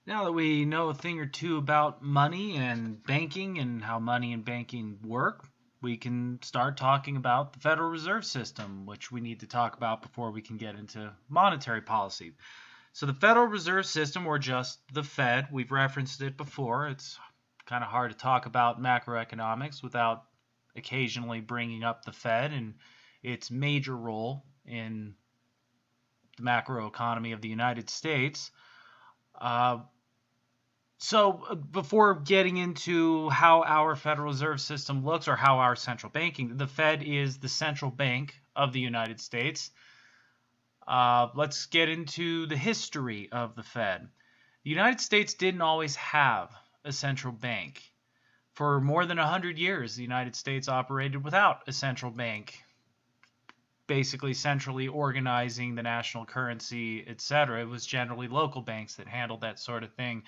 Now that we know a thing or two about money and banking and how money and banking work, we can start talking about the Federal Reserve System, which we need to talk about before we can get into monetary policy. So, the Federal Reserve System, or just the Fed, we've referenced it before. It's kind of hard to talk about macroeconomics without occasionally bringing up the Fed and its major role in the macroeconomy of the United States. Uh, before getting into how our Federal Reserve System looks or how our central banking, the Fed is the central bank of the United States. Let's get into the history of the Fed. The United States didn't always have a central bank. For more than 100 years, the United States operated without a central bank, basically centrally organizing the national currency, etc. It was generally local banks that handled that sort of thing.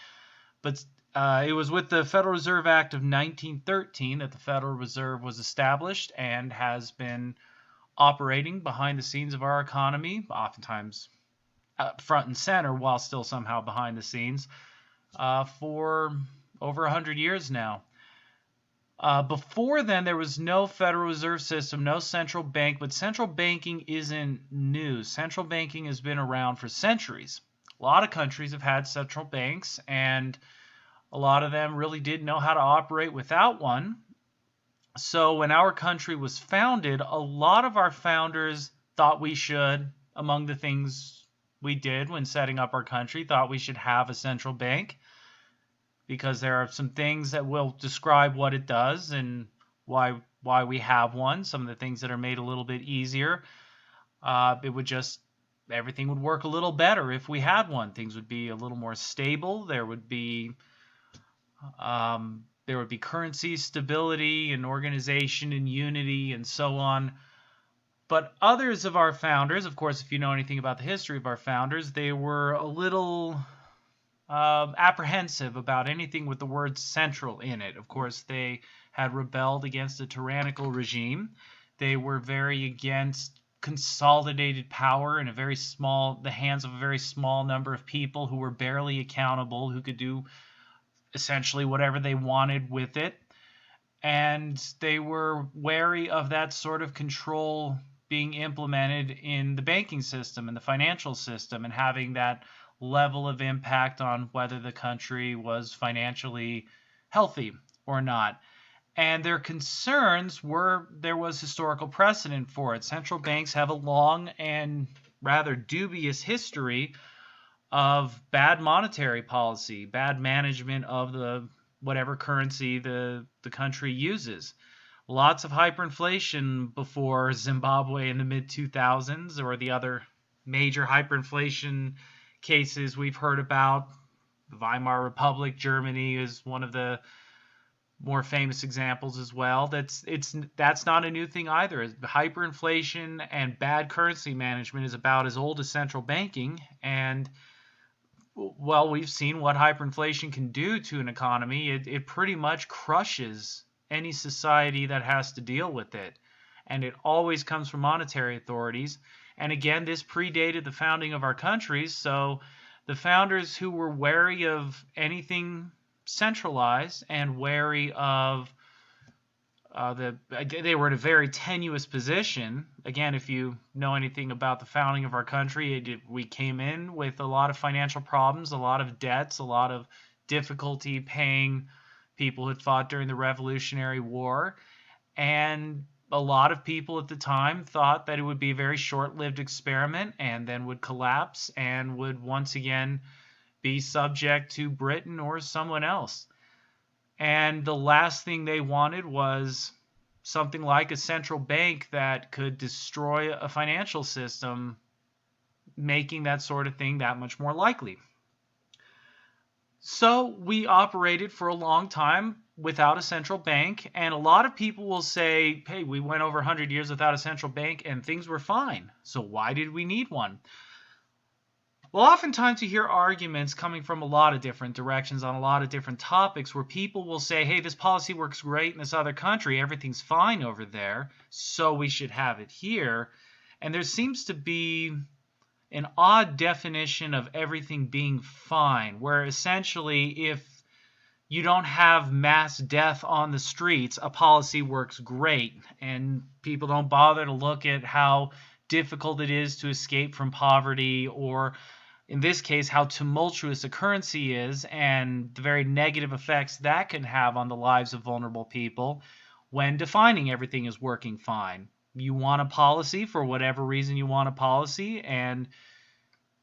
But it was with the Federal Reserve Act of 1913 that the Federal Reserve was established and has been operating behind the scenes of our economy, oftentimes front and center while still somehow behind the scenes, for over 100 years now. Before then, there was no Federal Reserve System, no central bank, but central banking isn't new. Central banking has been around for centuries. A lot of countries have had central banks, and a lot of them really didn't know how to operate without one. So when our country was founded, a lot of our founders thought we should, among the things we did when setting up our country, thought we should have a central bank, because there are some things that will describe what it does and why we have one. Some of the things that are made a little bit easier. Everything would work a little better if we had one. Things would be a little more stable. There would be currency stability and organization and unity and so on. But others of our founders, of course, if you know anything about the history of our founders, they were a little apprehensive about anything with the word central in it. Of course, they had rebelled against a tyrannical regime. They were very against consolidated power in the hands of a very small number of people who were barely accountable, who could do essentially whatever they wanted with it. And they were wary of that sort of control being implemented in the banking system and the financial system, and having that level of impact on whether the country was financially healthy or not. And their concerns were there was historical precedent for it. Central banks have a long and rather dubious history of bad monetary policy, bad management of the whatever currency the country uses. Lots of hyperinflation before Zimbabwe in the mid-2000s, or the other major hyperinflation cases we've heard about. The Weimar Republic, Germany, is one of the more famous examples as well. That's not a new thing either. Hyperinflation and bad currency management is about as old as central banking, and well, we've seen what hyperinflation can do to an economy. It pretty much crushes any society that has to deal with it, and it always comes from monetary authorities. And again, this predated the founding of our countries, so the founders who were wary of anything centralized and wary of they were in a very tenuous position. Again, if you know anything about the founding of our country, we came in with a lot of financial problems, a lot of debts, a lot of difficulty paying people who had fought during the Revolutionary War, and a lot of people at the time thought that it would be a very short-lived experiment and then would collapse and would once again be subject to Britain or someone else. And the last thing they wanted was something like a central bank that could destroy a financial system, making that sort of thing that much more likely. So we operated for a long time without a central bank, and a lot of people will say, hey, we went over 100 years without a central bank and things were fine, so why did we need one? Well, oftentimes you hear arguments coming from a lot of different directions on a lot of different topics, where people will say, hey, this policy works great in this other country, everything's fine over there, so we should have it here. And there seems to be an odd definition of everything being fine, where essentially if you don't have mass death on the streets, a policy works great, and people don't bother to look at how difficult it is to escape from poverty, or in this case, how tumultuous a currency is and the very negative effects that can have on the lives of vulnerable people when defining everything is working fine. You want a policy for whatever reason you want a policy, and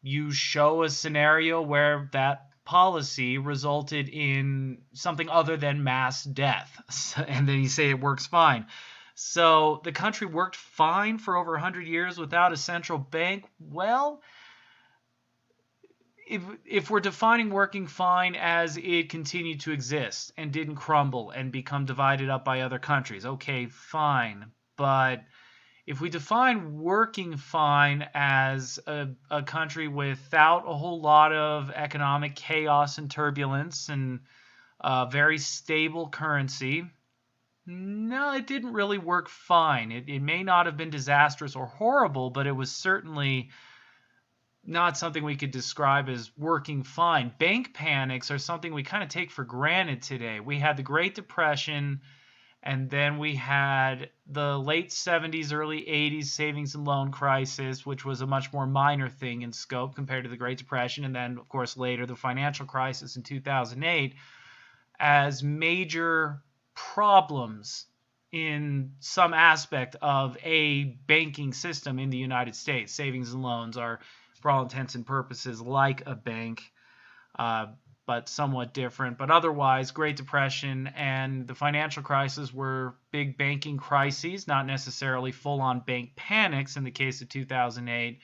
you show a scenario where that policy resulted in something other than mass death, and then you say it works fine. So the country worked fine for over 100 years without a central bank. Well, if we're defining working fine as it continued to exist and didn't crumble and become divided up by other countries, okay, fine. But if we define working fine as a country without a whole lot of economic chaos and turbulence and a very stable currency, no, it didn't really work fine. It may not have been disastrous or horrible, but it was certainly not something we could describe as working fine. Bank panics are something we kind of take for granted today. We had the Great Depression, and then we had the late 70s, early 80s savings and loan crisis, which was a much more minor thing in scope compared to the Great Depression, and then, of course, later the financial crisis in 2008 as major problems in some aspect of a banking system in the United States. Savings and loans are, for all intents and purposes, like a bank, but somewhat different. But otherwise, Great Depression and the financial crisis were big banking crises, not necessarily full-on bank panics in the case of 2008,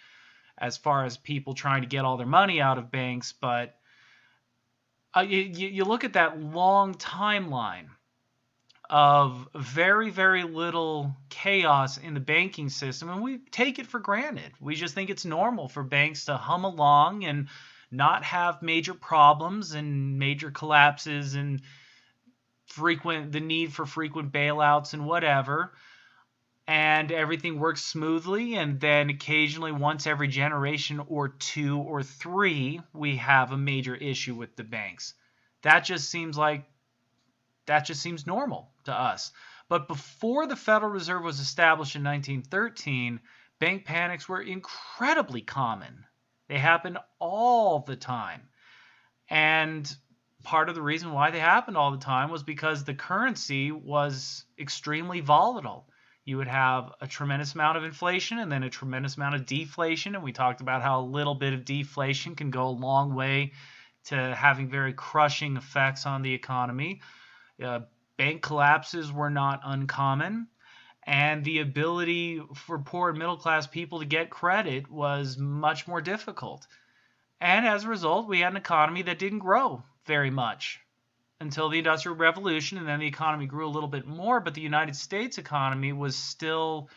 as far as people trying to get all their money out of banks. But you look at that long timeline of very, very little chaos in the banking system, and we take it for granted. We just think it's normal for banks to hum along and not have major problems and major collapses and the need for frequent bailouts and whatever, and everything works smoothly. And then occasionally, once every generation or two or three, we have a major issue with the banks. That just seems normal to us. But before the Federal Reserve was established in 1913, bank panics were incredibly common. They happened all the time. And part of the reason why they happened all the time was because the currency was extremely volatile. You would have a tremendous amount of inflation and then a tremendous amount of deflation. And we talked about how a little bit of deflation can go a long way to having very crushing effects on the economy. Bank collapses were not uncommon, and the ability for poor and middle class people to get credit was much more difficult. And as a result, we had an economy that didn't grow very much until the Industrial Revolution, and then the economy grew a little bit more, but the United States economy was still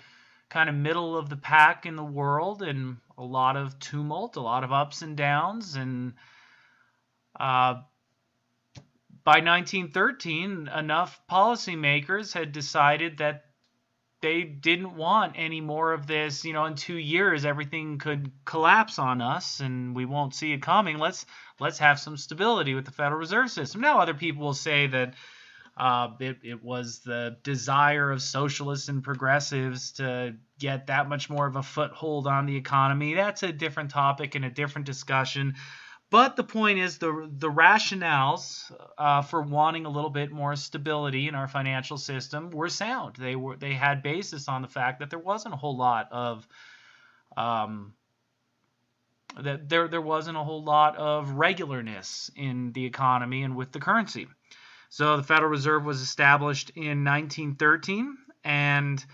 kind of middle of the pack in the world, and a lot of tumult, a lot of ups and downs, and by 1913, enough policymakers had decided that they didn't want any more of this. In 2 years, everything could collapse on us and we won't see it coming. Let's have some stability with the Federal Reserve System. Now, other people will say that it was the desire of socialists and progressives to get that much more of a foothold on the economy. That's a different topic and a different discussion. But the point is, the rationales for wanting a little bit more stability in our financial system were sound. They had basis on the fact that there wasn't a whole lot of there wasn't a whole lot of regularness in the economy and with the currency. So the Federal Reserve was established in 1913, and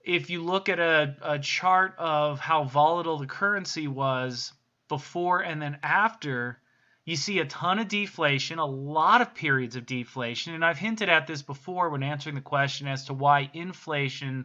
if you look at a chart of how volatile the currency was before and then after, you see a ton of deflation, a lot of periods of deflation. And I've hinted at this before when answering the question as to why inflation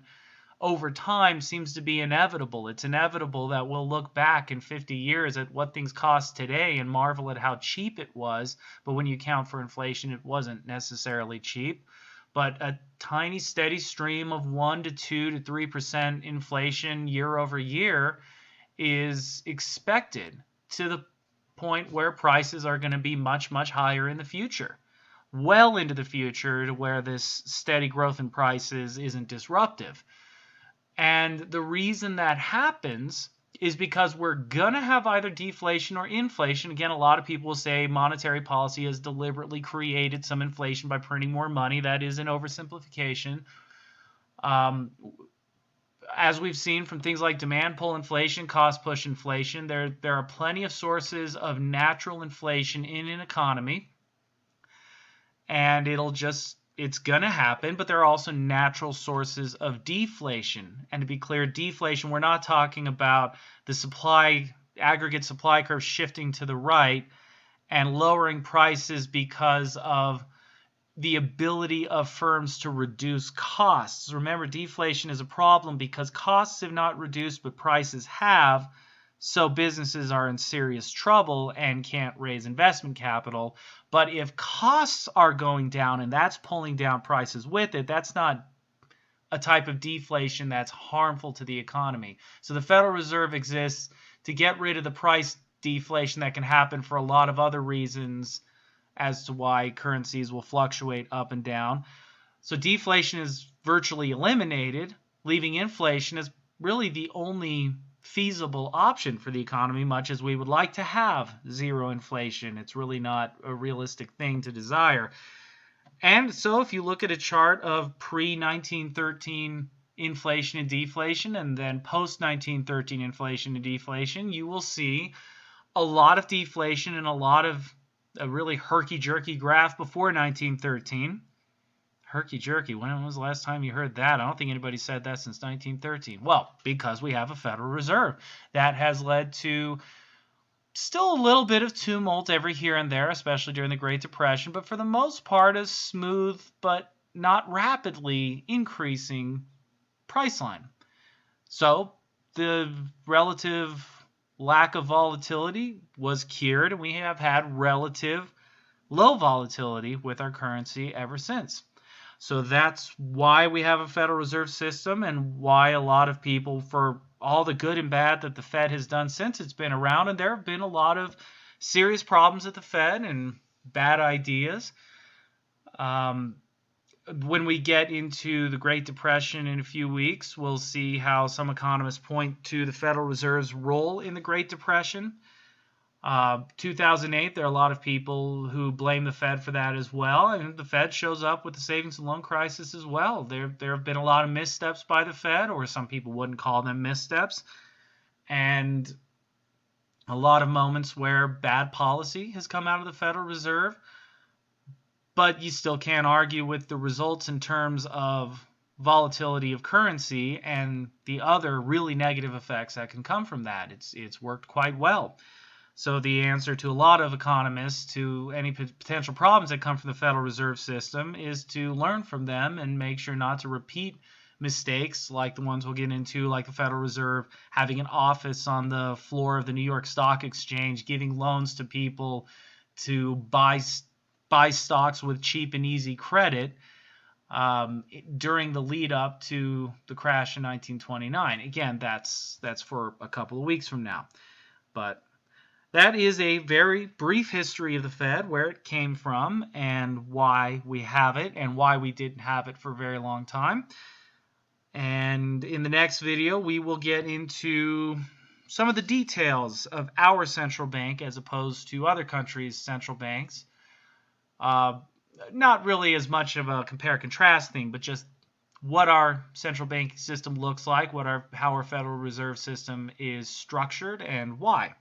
over time seems to be inevitable. It's inevitable that we'll look back in 50 years at what things cost today and marvel at how cheap it was. But when you account for inflation, it wasn't necessarily cheap. But a tiny steady stream of 1 to 2 to 3% inflation year over year, is expected, to the point where prices are going to be much, much higher in the future, well into the future, to where this steady growth in prices isn't disruptive. And the reason that happens is because we're going to have either deflation or inflation. Again, a lot of people will say monetary policy has deliberately created some inflation by printing more money. That is an oversimplification. As we've seen from things like demand pull inflation, cost push inflation, there are plenty of sources of natural inflation in an economy, and it's going to happen. But there are also natural sources of deflation. And to be clear, deflation, we're not talking about the aggregate supply curve shifting to the right and lowering prices because of the ability of firms to reduce costs. Remember, deflation is a problem because costs have not reduced, but prices have. So businesses are in serious trouble and can't raise investment capital. But if costs are going down and that's pulling down prices with it, that's not a type of deflation that's harmful to the economy. So the Federal Reserve exists to get rid of the price deflation that can happen for a lot of other reasons as to why currencies will fluctuate up and down. So deflation is virtually eliminated, leaving inflation as really the only feasible option for the economy, much as we would like to have zero inflation. It's really not a realistic thing to desire. And so if you look at a chart of pre-1913 inflation and deflation and then post-1913 inflation and deflation, you will see a lot of deflation and a really herky-jerky graph before 1913. Herky-jerky, when was the last time you heard that? I don't think anybody said that since 1913. Well, because we have a Federal Reserve. That has led to still a little bit of tumult every here and there, especially during the Great Depression, but for the most part a smooth but not rapidly increasing price line. So the relative lack of volatility was cured, and we have had relative low volatility with our currency ever since. So that's why we have a Federal Reserve System, and why a lot of people, for all the good and bad that the Fed has done since it's been around, and there have been a lot of serious problems at the Fed and bad ideas. When we get into the Great Depression in a few weeks, we'll see how some economists point to the Federal Reserve's role in the Great Depression. 2008, there are a lot of people who blame the Fed for that as well, and the Fed shows up with the savings and loan crisis as well. There have been a lot of missteps by the Fed, or some people wouldn't call them missteps, and a lot of moments where bad policy has come out of the Federal Reserve. But you still can't argue with the results in terms of volatility of currency and the other really negative effects that can come from that. It's worked quite well. So the answer to a lot of economists to any potential problems that come from the Federal Reserve System is to learn from them and make sure not to repeat mistakes like the ones we'll get into, like the Federal Reserve having an office on the floor of the New York Stock Exchange, giving loans to people to buy stocks with cheap and easy credit during the lead up to the crash in 1929. Again, that's for a couple of weeks from now. But that is a very brief history of the Fed, where it came from and why we have it and why we didn't have it for a very long time. And in the next video, we will get into some of the details of our central bank as opposed to other countries' central banks. Not really as much of a compare-contrast thing, but just what our central banking system looks like, how our Federal Reserve System is structured, and why.